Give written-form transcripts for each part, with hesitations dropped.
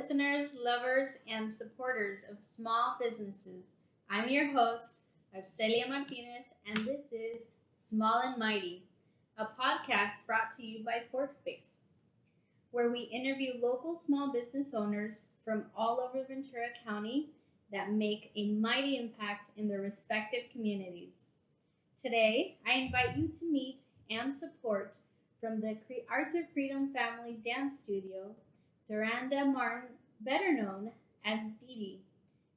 listeners, lovers, and supporters of small businesses. I'm your host, Arcelia Martinez, and this is Small and Mighty, a podcast brought to you by Forkspace, where we interview local small business owners from all over Ventura County that make a mighty impact in their respective communities. Today, I invite you to meet and support from the Creartive Freedom Family Dance Studio, Doranda Martin, better known as Dede.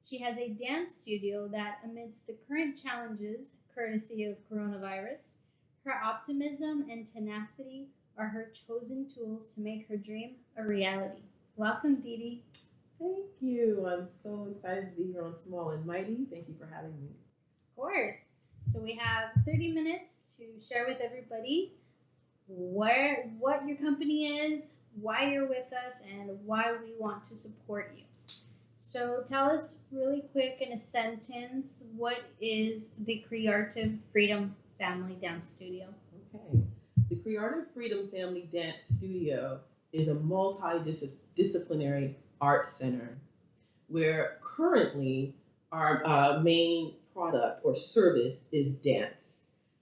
She has a dance studio that, amidst the current challenges, courtesy of coronavirus, her optimism and tenacity are her chosen tools to make her dream a reality. Welcome, Dede. Thank you. I'm so excited to be here on Small and Mighty. Thank you for having me. Of course. So we have 30 minutes to share with everybody what your company is, why you're with us, and why we want to support you. So tell us really quick in a sentence, what is the Creartive Freedom Family Dance Studio? Okay. The Creartive Freedom Family Dance Studio is a multidisciplinary art center where currently our main product or service is dance.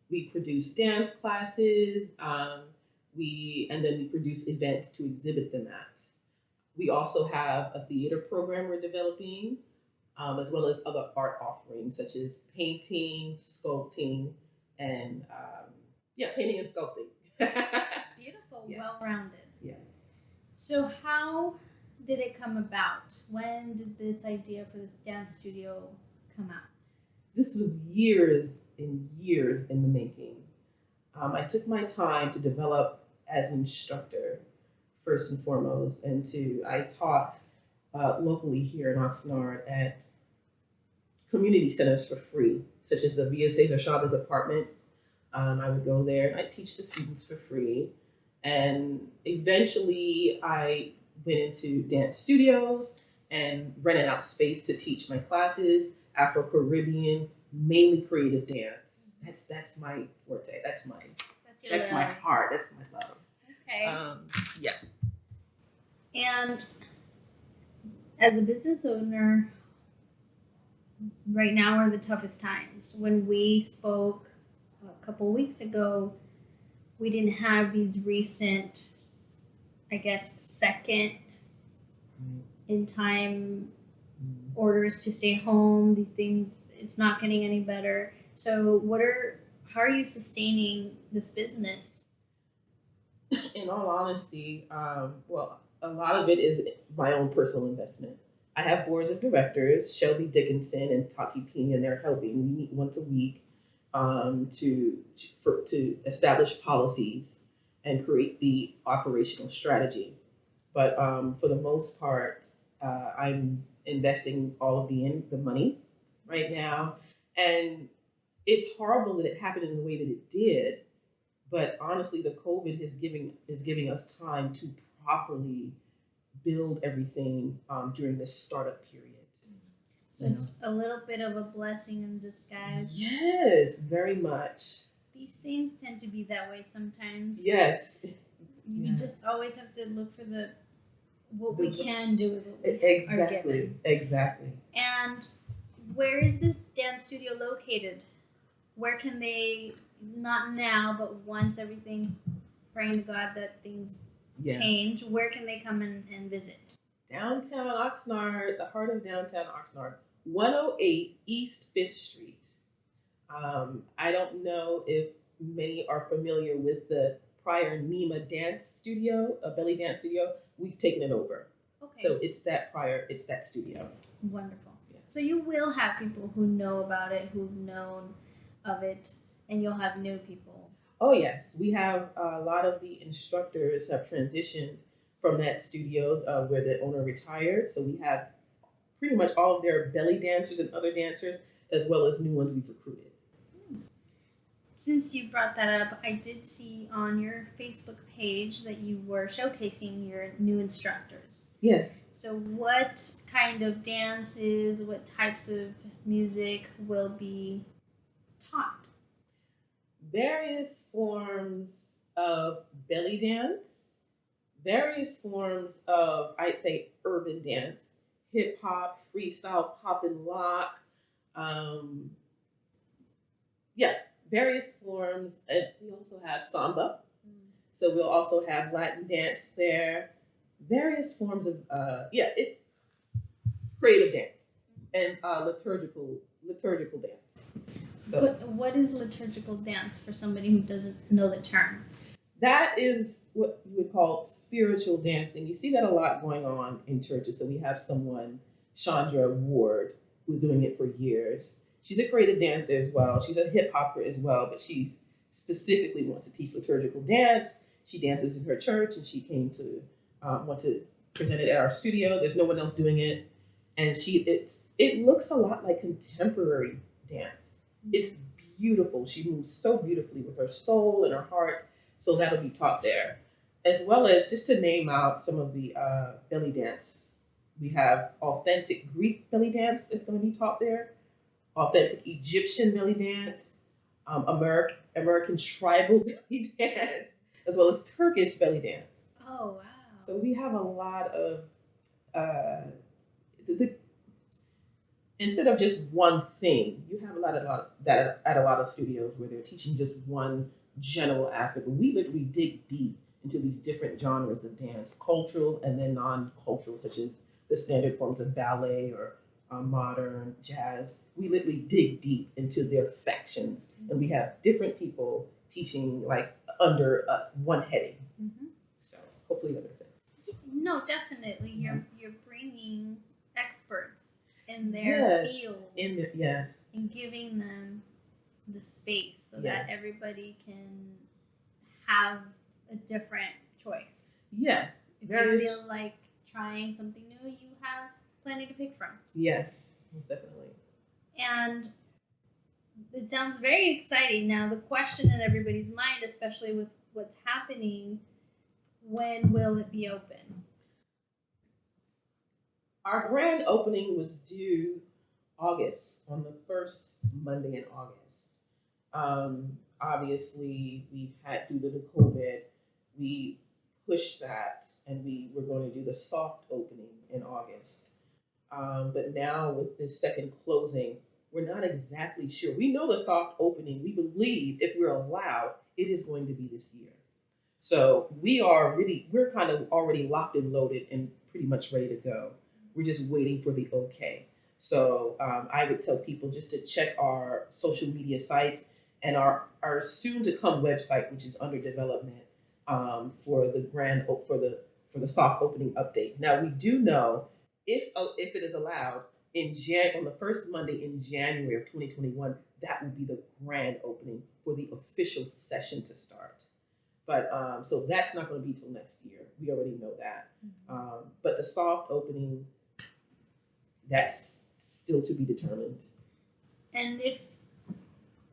We produce dance classes, and then we produce events to exhibit them at. We also have a theater program we're developing, as well as other art offerings such as painting, sculpting, and painting and sculpting. Beautiful, Yeah. well-rounded. Yeah. So how did it come about? When did this idea for this dance studio come out? This was years and years in the making. I took my time to develop as an instructor, first and foremost, and I taught locally here in Oxnard at community centers for free, such as the Via Cesar Chavez Apartments. I would go there and I'd teach the students for free. And eventually I went into dance studios and rented out space to teach my classes, Afro-Caribbean, mainly creative dance. That's my forte. That's my heart. That's my love. Okay. Yeah. And as a business owner, right now are the toughest times. When we spoke a couple weeks ago, we didn't have these recent, I guess, second in time orders to stay home. These things, it's not getting any better. So how are you sustaining this business? In all honesty, well, a lot of it is my own personal investment. I have boards of directors, Shelby Dickinson and Tati Pena, and they're helping. We meet once a week to establish policies and create the operational strategy. But for the most part, I'm investing all of the money right now, and it's horrible that it happened in the way that it did. But honestly, the COVID is giving us time to properly build everything during this startup period. So it's a little bit of a blessing in disguise. Yes, very much. These things tend to be that way sometimes. Yes. We just always have to look for what we can do with what we are given. Exactly. And where is this dance studio located? Where can they, not now, but once everything, praying to God that things change, where can they come and visit? Downtown Oxnard, the heart of downtown Oxnard, 108 East 5th Street. I don't know if many are familiar with the prior Nima dance studio, a belly dance studio. We've taken it over. Okay. So it's that studio. Wonderful. Yeah. So you will have people who know about it, who've known of it, and you'll have new people. Oh yes, we have a lot of the instructors have transitioned from that studio where the owner retired. So we have pretty much all of their belly dancers and other dancers, as well as new ones we've recruited. Since you brought that up, I did see on your Facebook page that you were showcasing your new instructors. Yes. So what kind of dances, what types of music will be taught? Various forms of belly dance, various forms of, I'd say, urban dance, hip hop, freestyle, pop and lock. Um, yeah, various forms. And we also have samba. So we'll also have Latin dance there. Various forms of, it's creative dance and liturgical dance. So What is liturgical dance for somebody who doesn't know the term? that is what you would call spiritual dancing. You see that a lot going on in churches. So we have someone, Chandra Ward, who's doing it for years. She's a creative dancer as well. She's a hip hopper as well, but she specifically wants to teach liturgical dance. She dances in her church, and she came to want to present it at our studio. There's no one else doing it, and it looks a lot like contemporary dance. It's beautiful. She moves so beautifully with her soul and her heart. So that'll be taught there, as well as just to name out some of the belly dance. We have authentic Greek belly dance that's going to be taught there, authentic Egyptian belly dance, American tribal belly dance, as well as Turkish belly dance. Oh, wow. So we have a lot of, instead of just one thing, you have a lot of that at a lot of studios where they're teaching just one general aspect. But we literally dig deep into these different genres of dance, cultural and then non-cultural, such as the standard forms of ballet or modern jazz. We literally dig deep into their factions, and we have different people teaching like under one heading. Mm-hmm. So hopefully that makes sense. No, definitely. You're bringing experts in their field, and giving them the space so that everybody can have a different choice. Yes. If you feel like trying something new, you have plenty to pick from. Yes, definitely. And it sounds very exciting. Now, the question in everybody's mind, especially with what's happening, when will it be open? Our grand opening was due August, on the first Monday in August. Obviously, we've had, due to the COVID, we pushed that, and we were going to do the soft opening in August. But now with this second closing, we're not exactly sure. We know the soft opening, we believe, if we're allowed, it is going to be this year. So we're kind of already locked and loaded and pretty much ready to go. We're just waiting for the okay. So I would tell people just to check our social media sites and our soon to come website, which is under development, for the soft opening update. Now we do know if it is allowed on the first Monday in January of 2021, that will be the grand opening for the official session to start. But so that's not going to be till next year. We already know that. Mm-hmm. But the soft opening, that's still to be determined. And if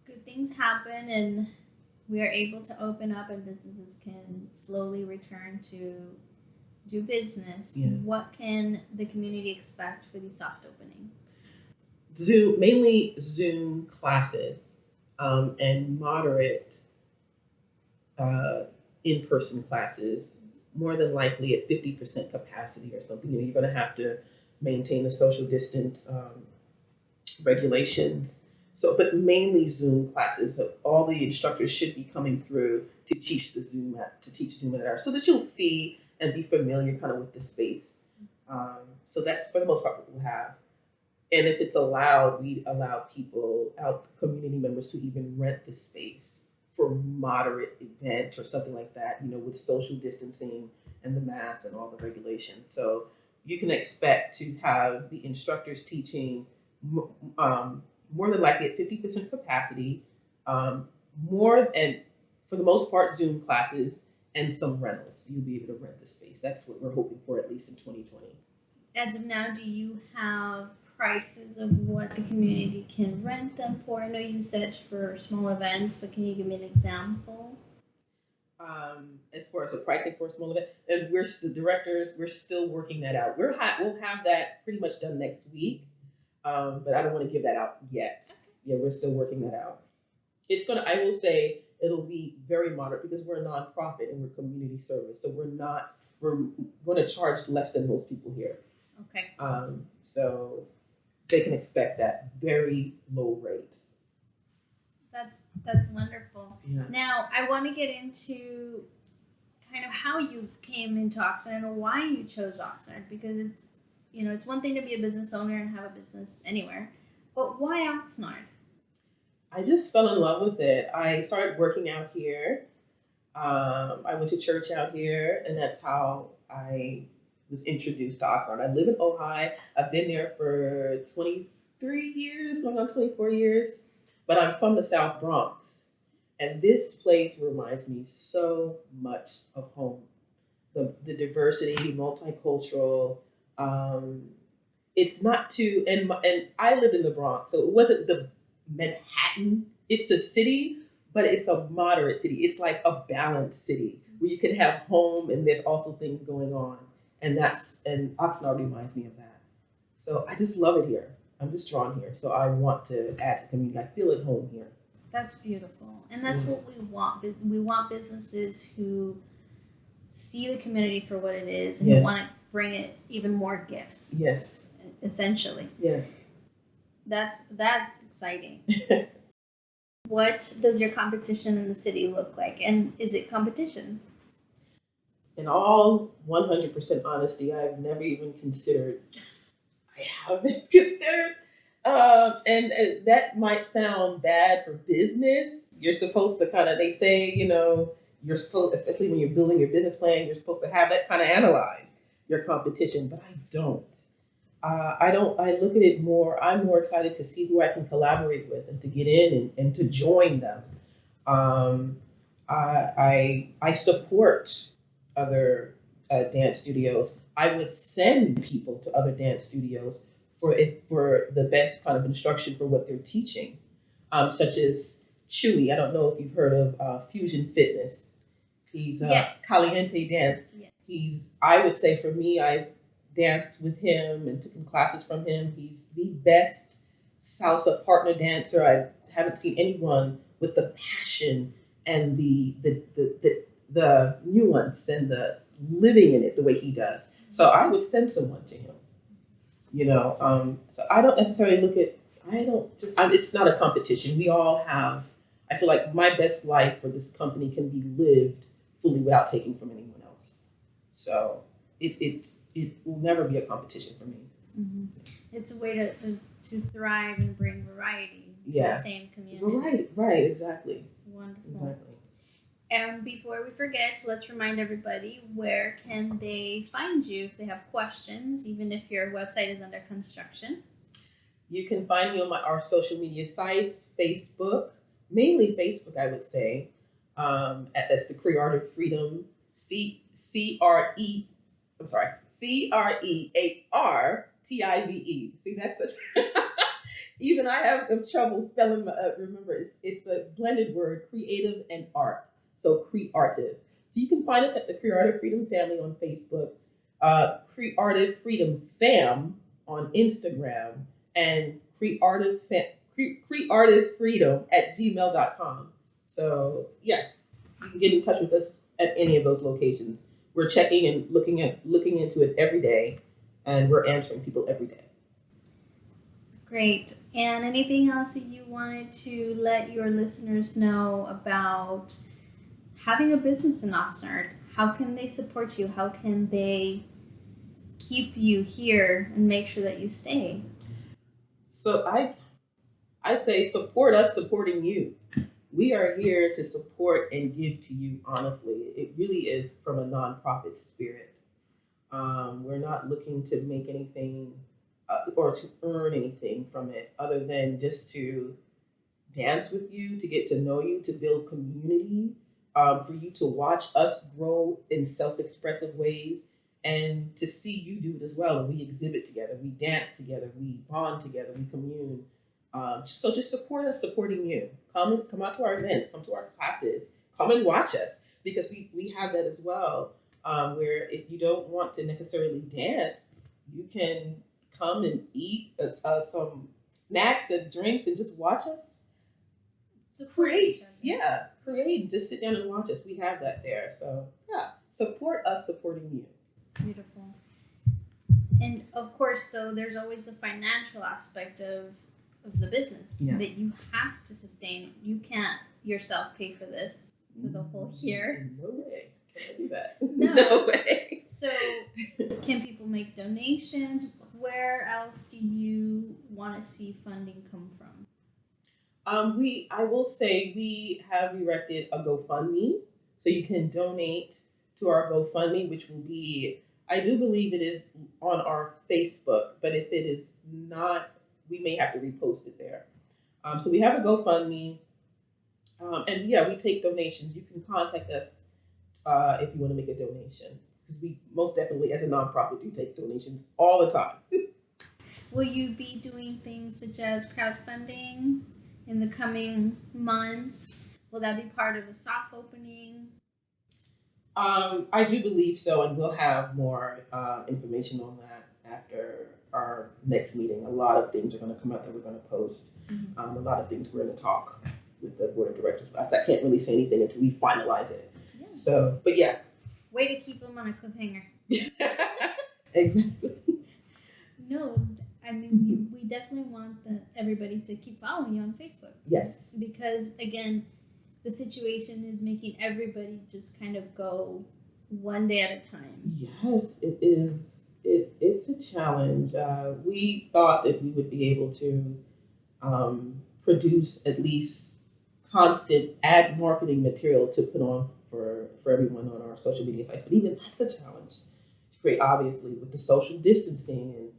good things happen and we are able to open up and businesses can slowly return to do business, what can the community expect for the soft opening? Mainly Zoom classes, and moderate in-person classes, more than likely at 50% capacity or something. You're going to have to maintain the social distance regulations. So, but mainly Zoom classes. So all the instructors should be coming through to teach Zoom at ours, so that you'll see and be familiar kind of with the space. So that's for the most part what we'll have. And if it's allowed, we allow community members to even rent the space for moderate event or something like that, with social distancing and the masks and all the regulations. So you can expect to have the instructors teaching more than likely at 50% capacity, more, and for the most part, Zoom classes and some rentals. You'll be able to rent the space. That's what we're hoping for, at least in 2020. As of now, do you have prices of what the community can rent them for? I know you said for small events, but can you give me an example? As far as the pricing for a small event, and we're the directors, we're still working that out. We'll have that pretty much done next week, but I don't want to give that out yet. Yeah, we're still working that out. I will say, it'll be very moderate because we're a nonprofit and we're community service, so we're not we're going to charge less than most people here. Okay. So they can expect that very low rates. That's wonderful. Yeah. Now, I want to get into kind of how you came into Oxnard and why you chose Oxnard, because it's one thing to be a business owner and have a business anywhere, but why Oxnard? I just fell in love with it. I started working out here. I went to church out here, and that's how I was introduced to Oxnard. I live in Ojai. I've been there for 23 years, going on 24 years, but I'm from the South Bronx. And this place reminds me so much of home. The diversity, multicultural. It's not too, and I lived in the Bronx, so it wasn't the Manhattan. It's a city, but it's a moderate city. It's like a balanced city where you can have home and there's also things going on. And Oxnard reminds me of that. So I just love it here. I'm just drawn here. So I want to add to the community. I feel at home here. That's beautiful. And that's what we want. We want businesses who see the community for what it is and who want to bring it even more gifts. Yes. Essentially. Yes. That's exciting. What does your competition in the city look like? And is it competition? In all 100% honesty, I've never even considered. I haven't considered. And that might sound bad for business. You're supposed to they say, you're supposed, especially when you're building your business plan, you're supposed to have that kind of analyze your competition, but I don't. I look at it more, I'm more excited to see who I can collaborate with and to get in and to join them. I support other dance studios. I would send people to other dance studios for the best kind of instruction for what they're teaching, such as Chewy. I don't know if you've heard of Fusion Fitness. He's Caliente Dance. Yes. I would say for me, I've danced with him and taken classes from him. He's the best salsa partner dancer. I haven't seen anyone with the passion and the nuance and the living in it the way he does. So I would send someone to him. So I don't necessarily it's not a competition. We all have, I feel like my best life for this company can be lived fully without taking from anyone else. So it will never be a competition for me. Mm-hmm. It's a way to thrive and bring variety to the same community. Right, exactly. Wonderful. Exactly. And before we forget, let's remind everybody, where can they find you if they have questions, even if your website is under construction? You can find me on our social media sites, Facebook, mainly Facebook, I would say. That's the Creartive Freedom, Creartive. See, that's such. Even I have trouble spelling. Remember, it's a blended word, creative and art. So Creartive. So you can find us at the Creartive Freedom Family on Facebook, Creartive Freedom Fam on Instagram, and Creartive Freedom at gmail.com. So you can get in touch with us at any of those locations. We're checking and looking into it every day, and we're answering people every day. Great. And anything else that you wanted to let your listeners know about having a business in Oxnard? How can they support you? How can they keep you here and make sure that you stay? So I say support us supporting you. We are here to support and give to you, honestly. It really is from a nonprofit spirit. We're not looking to make anything or to earn anything from it other than just to dance with you, to get to know you, to build community, for you to watch us grow in self-expressive ways, and to see you do it as well. And we exhibit together, we dance together, we bond together, we commune. So just support us supporting you. Come out to our events, come to our classes, come and watch us, because we have that as well, where if you don't want to necessarily dance, you can come and eat some snacks and drinks and just watch us create. Create and just sit down and watch us. We have that there. So support us supporting you. Beautiful. And of course, though, there's always the financial aspect of the business that you have to sustain. You can't yourself pay for this for the whole year. No way. Can I do that? No way. So can people make donations? Where else do you want to see funding come from? I will say we have erected a GoFundMe, so you can donate to our GoFundMe, which will be, I do believe it is on our Facebook, but if it is not, we may have to repost it there. So we have a GoFundMe, and yeah, we take donations. You can contact us if you want to make a donation, because we most definitely, as a nonprofit, do take donations all the time. Will you be doing things such as crowdfunding in the coming months? Will that be part of a soft opening? I do believe so, and we'll have more information on that after our next meeting. A lot of things are going to come out that we're going to post. A lot of things we're going to talk with the board of directors about. I can't really say anything until we finalize it. Yeah. So, but yeah. Way to keep them on a cliffhanger. Exactly. No, I mean, we definitely want everybody to keep following you on Facebook. Yes. Because, again, the situation is making everybody just kind of go one day at a time. Yes, it is. It's a challenge. We thought that we would be able to produce at least constant ad marketing material to put on for everyone on our social media sites. But even that's a challenge to create, obviously, with the social distancing and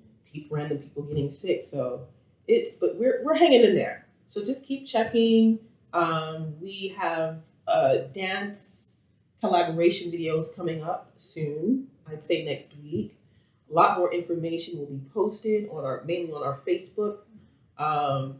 random people getting sick. So but we're hanging in there. So just keep checking. We have dance collaboration videos coming up soon. I'd say next week. A lot more information will be posted mainly on our Facebook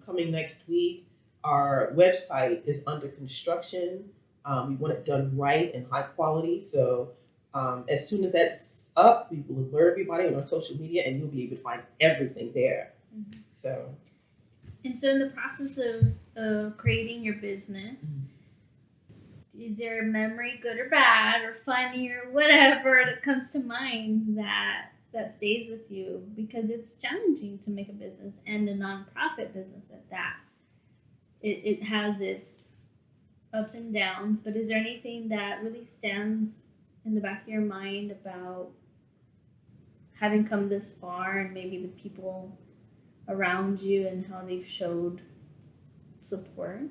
coming next week. Our website is under construction. We want it done right and high quality. So as soon as that's up, we will alert everybody on our social media, and you'll be able to find everything there. Mm-hmm. So in the process of creating your business, is there a memory, good or bad, or funny, or whatever, that comes to mind that stays with you? Because it's challenging to make a business, and a nonprofit business at that. It has its ups and downs, but is there anything that really stands in the back of your mind about having come this far, and maybe the people around you and how they've showed support?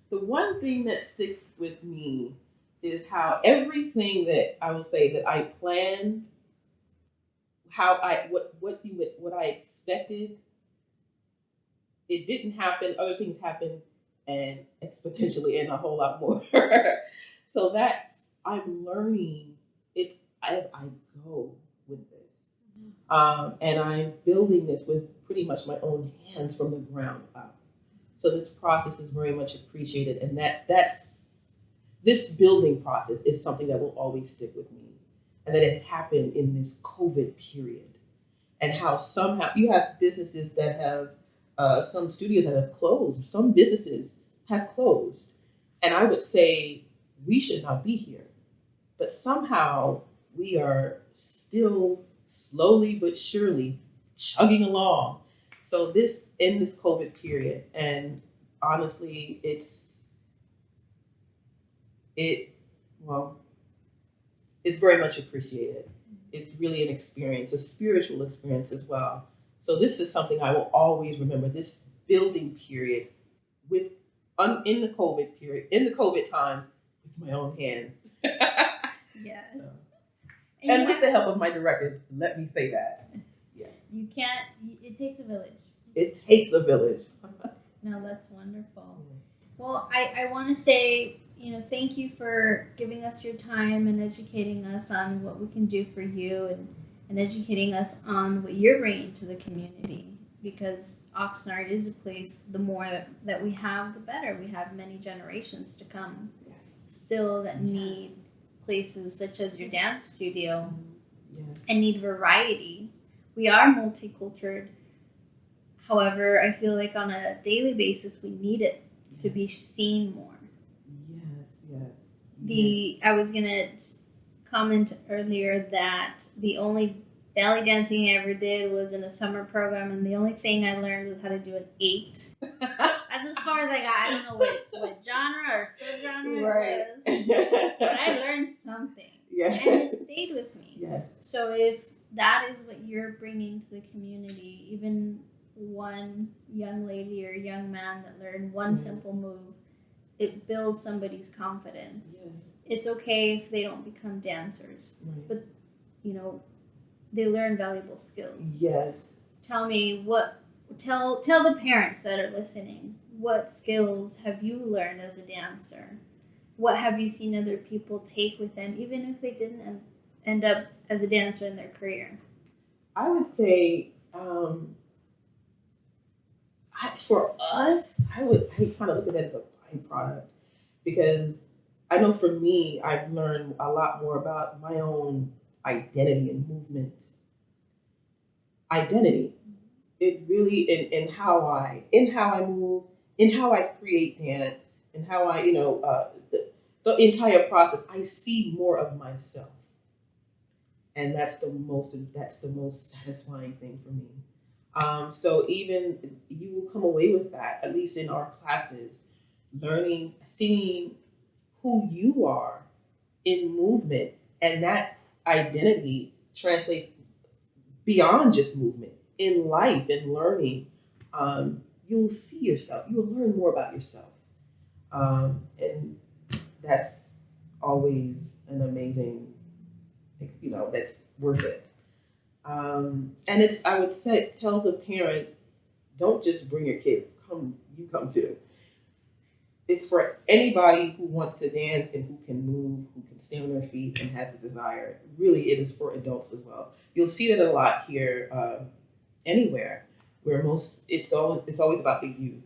The one thing that sticks with me is how everything that I will say that I planned, what I expected, it didn't happen. Other things happened, and exponentially, and a whole lot more. So I'm learning it as I go with this. And I'm building this with pretty much my own hands from the ground up. So this process is very much appreciated, and this building process is something that will always stick with me, and that it happened in this COVID period, and how somehow you have businesses that have some studios that have closed, some businesses have closed, and I would say we should not be here, but somehow we are still slowly but surely chugging along. So in this COVID period, and honestly, it's very much appreciated. It's really an experience, a spiritual experience as well. So this is something I will always remember, this building period in the COVID times, with my own hands. Yes. So. And with the help of my directors, let me say that. Yeah. You can't, it takes a village. It takes a village. No, that's wonderful. Well, I want to say, thank you for giving us your time and educating us on what we can do for you, and educating us on what you're bringing to the community. Because Oxnard is a place, the more that we have, the better. We have many generations to come still that need places such as your dance studio and need variety. We are multicultural. However, I feel like on a daily basis, we need it to be seen more. Yes. I was going to comment earlier that the only belly dancing I ever did was in a summer program, and the only thing I learned was how to do an 8. That's as far as I got. I don't know what genre or subgenre it was, but I learned something, and it stayed with me. Yes. So if that is what you're bringing to the community, even one young lady or young man that learned one simple move, it builds somebody's confidence. Yes. It's okay if they don't become dancers, Right. but they learn valuable skills. Yes. Tell me tell the parents that are listening, what skills have you learned as a dancer? What have you seen other people take with them, even if they didn't end up as a dancer in their career? I would say, for us, I kind of look at that as a byproduct, because I know for me, I've learned a lot more about my own identity and movement. Identity. It really in how I move, in how I create dance, and how I the entire process. I see more of myself, and that's the most satisfying thing for me. So even you will come away with that, at least in our classes, learning, seeing who you are in movement, and that identity translates beyond just movement in life and learning. You'll see yourself. You'll learn more about yourself, and that's always an amazing. That's worth it. And I would say, tell the parents, don't just bring your kid. You come too. It's for anybody who wants to dance and who can move, who can stand on their feet and has a desire. Really, it is for adults as well. You'll see that a lot here, anywhere, where it's always about the youth.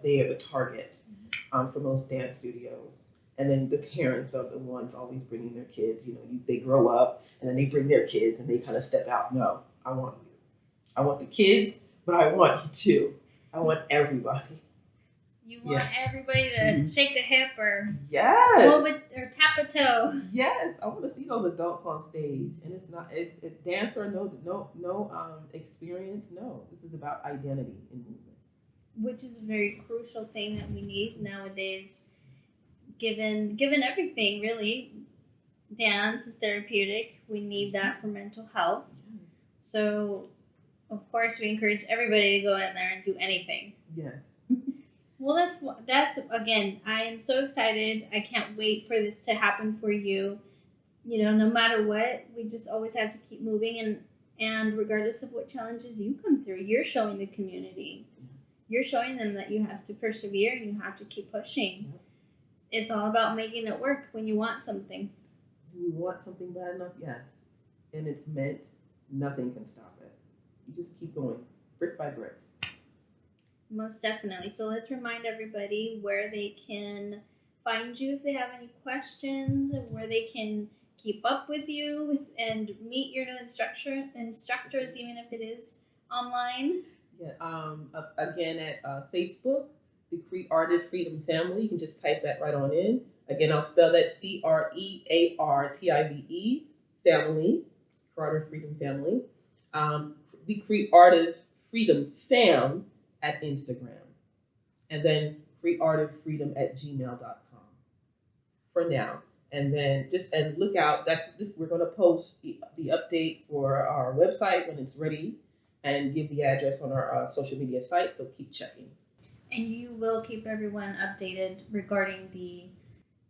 They are the target for most dance studios. And then the parents are the ones always bringing their kids. They grow up and then they bring their kids and they kind of step out. No, I want you. I want the kids, but I want you too. I want everybody. You want everybody to shake the hip or yes, move it or tap a toe. Yes, I want to see those adults on stage, and it's not dance or no experience. No, this is about identity and movement, which is a very crucial thing that we need nowadays. Given everything, really, dance is therapeutic. We need that for mental health. So, of course, we encourage everybody to go in there and do anything. Yes. Well, that's again, I am so excited. I can't wait for this to happen for you. No matter what, we just always have to keep moving, and regardless of what challenges you come through, you're showing the community. You're showing them that you have to persevere and you have to keep pushing. It's all about making it work when you want something. You want something bad enough, yes. And it's meant, nothing can stop it. You just keep going, brick by brick. Most definitely. So let's remind everybody where they can find you if they have any questions, and where they can keep up with you and meet your new instructors, even if it is online. Yeah. Again, at Facebook, the Creartive Freedom Family. You can just type that right on in. Again, I'll spell that CREARTIVE Family, Creartive Freedom Family. The Creartive Freedom Fam at Instagram. And then creativefreedom@gmail.com for now. And then and look out. We're going to post the update for our website when it's ready, and give the address on our social media site. So keep checking. And you will keep everyone updated regarding the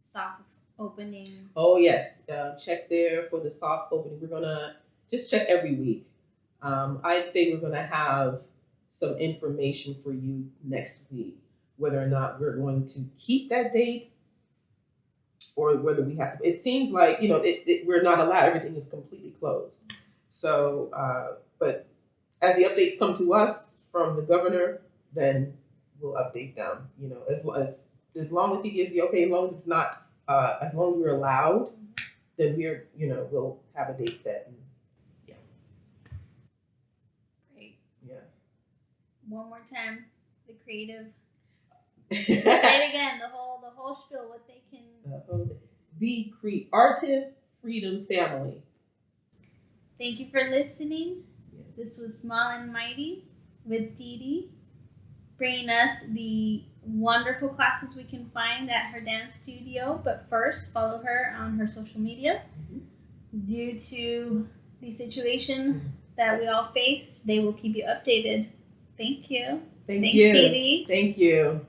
soft opening. Oh, yes. Check there for the soft opening. We're going to just check every week. I'd say we're going to have some information for you next week, whether or not we're going to keep that date or whether we have to. It seems like, we're not allowed. Everything is completely closed. So, but as the updates come to us from the governor, then we'll update them, as long as he gives you, okay, as long as it's not, as long as we're allowed, then we'll have a date set. And, yeah. Great. Yeah. One more time, the creative. Say it again, the whole spiel, what they can. The Creartive Freedom Family. Thank you for listening. Yeah. This was Small and Mighty with Dede, bringing us the wonderful classes we can find at her dance studio. But first, follow her on her social media. Due to the situation that we all face, they will keep you updated. Thank you. Thanks, Dede. Thank you.